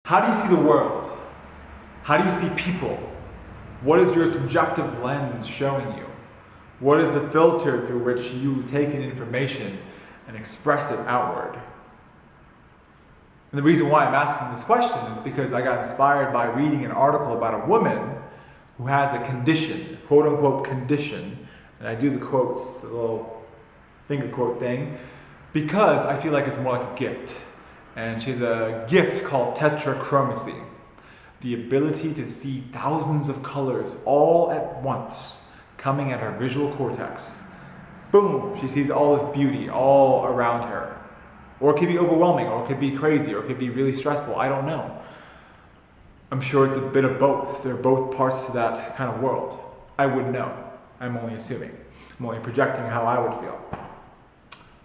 How do you see the world? How do you see people? What is your subjective lens showing you? What is the filter through which you take in information and express it outward? And the reason why I'm asking this question is because I got inspired by reading an article about a woman who has a condition, quote unquote condition, and I do the quotes, the little finger quote thing, because I feel like it's more like a gift. And she has a gift called tetrachromacy, the ability to see thousands of colors all at once coming at her visual cortex. Boom, she sees all this beauty all around her. Or it could be overwhelming, or it could be crazy, or it could be really stressful, I don't know. I'm sure it's a bit of both. They're both parts to that kind of world. I wouldn't know. I'm only assuming. I'm only projecting how I would feel.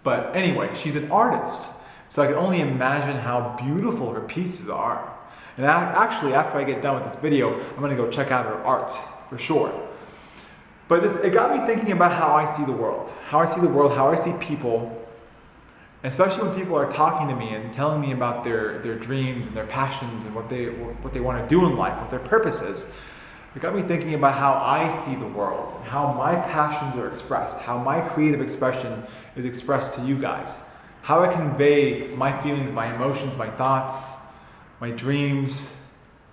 But anyway, she's an artist. So I can only imagine how beautiful her pieces are. And actually, after I get done with this video, I'm going to go check out her art, for sure. But it got me thinking about how I see the world. How I see the world, how I see people. Especially when people are talking to me and telling me about their dreams and their passions and what they want to do in life, what their purpose is. It got me thinking about how I see the world and how my passions are expressed, how my creative expression is expressed to you guys. How I convey my feelings, my emotions, my thoughts, my dreams,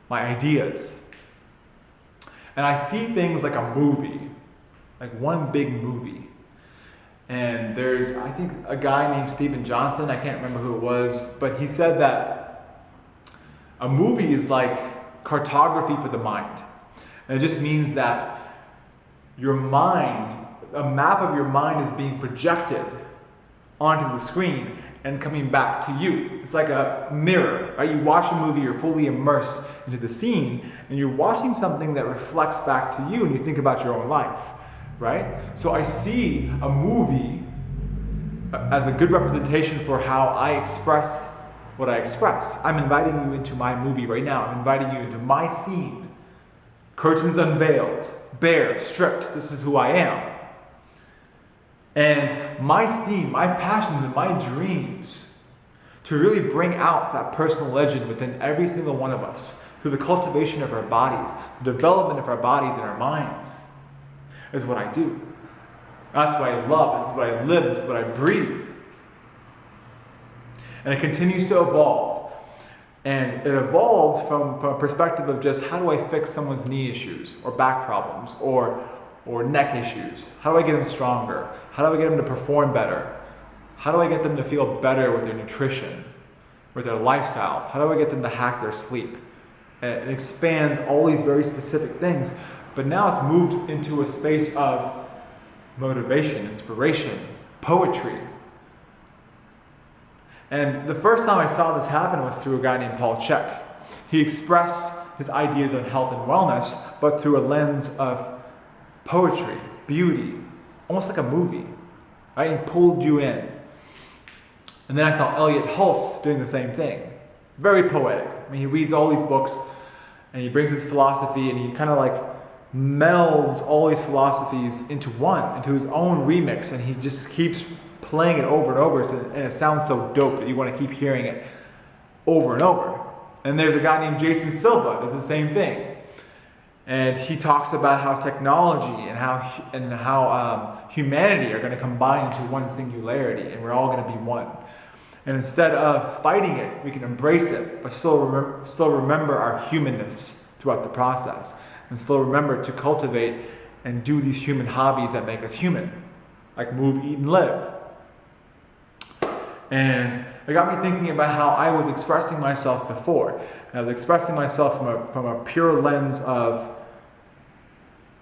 my ideas. And I see things like a movie, like one big movie. And there's, I think, a guy named Steven Johnson, I can't remember who it was, but he said that a movie is like cartography for the mind. And it just means that your mind, a map of your mind is being projected onto the screen and coming back to you. It's like a mirror, right? You watch a movie, you're fully immersed into the scene, and you're watching something that reflects back to you, and you think about your own life, right? So I see a movie as a good representation for how I express what I express. I'm inviting you into my movie right now. I'm inviting you into my scene. Curtains unveiled, bare, stripped. This is who I am. And my scene, my passions, and my dreams to really bring out that personal legend within every single one of us through the cultivation of our bodies, the development of our bodies and our minds is what I do. That's what I love. This is what I live. This is what I breathe. And it continues to evolve. And it evolves from a perspective of just how do I fix someone's knee issues or back problems or neck issues? How do I get them stronger? How do I get them to perform better? How do I get them to feel better with their nutrition, with their lifestyles? How do I get them to hack their sleep? And it expands all these very specific things, but now it's moved into a space of motivation, inspiration, poetry. And the first time I saw this happen was through a guy named Paul Chek. He expressed his ideas on health and wellness, but through a lens of poetry, beauty, almost like a movie, right? He pulled you in. And then I saw Elliot Hulse doing the same thing. Very poetic. I mean, he reads all these books and he brings his philosophy and he kind of like melds all these philosophies into one, into his own remix, and he just keeps playing it over and over, and it sounds so dope that you want to keep hearing it over and over. And there's a guy named Jason Silva, does the same thing. And he talks about how technology and how humanity are going to combine into one singularity, and we're all going to be one. And instead of fighting it, we can embrace it, but still remember our humanness throughout the process, and still remember to cultivate and do these human hobbies that make us human, like move, eat, and live. And it got me thinking about how I was expressing myself before. And I was expressing myself from a pure lens of,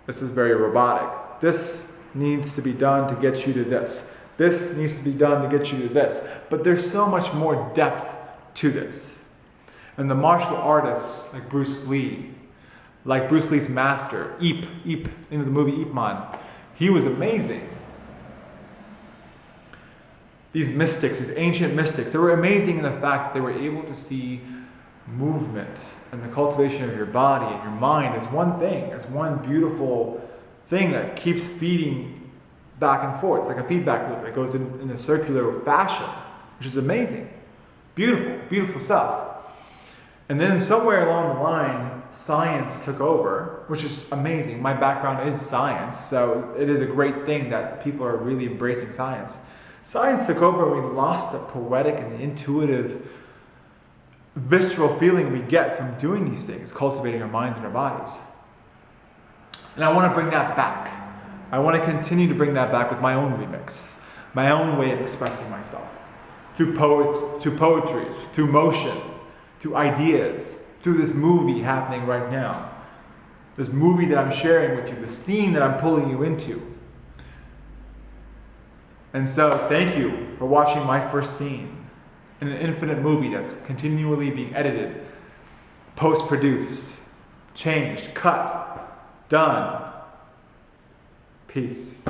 this is very robotic. This needs to be done to get you to this. This needs to be done to get you to this. But there's so much more depth to this. And the martial artists like Bruce Lee, like Bruce Lee's master, Ip, in the movie Ip Man, he was amazing. These mystics, these ancient mystics, they were amazing in the fact that they were able to see movement and the cultivation of your body and your mind as one thing, as one beautiful thing that keeps feeding back and forth. It's like a feedback loop that goes in a circular fashion, which is amazing. Beautiful, beautiful stuff. And then somewhere along the line, science took over, which is amazing. My background is science, so it is a great thing that people are really embracing science. Science took over and we lost the poetic and the intuitive, visceral feeling we get from doing these things, cultivating our minds and our bodies. And I want to bring that back. I want to continue to bring that back with my own remix, my own way of expressing myself. Through poetry, through motion, through ideas, through this movie happening right now. This movie that I'm sharing with you, the scene that I'm pulling you into. And so, thank you for watching my first scene in an infinite movie that's continually being edited, post-produced, changed, cut, done. Peace.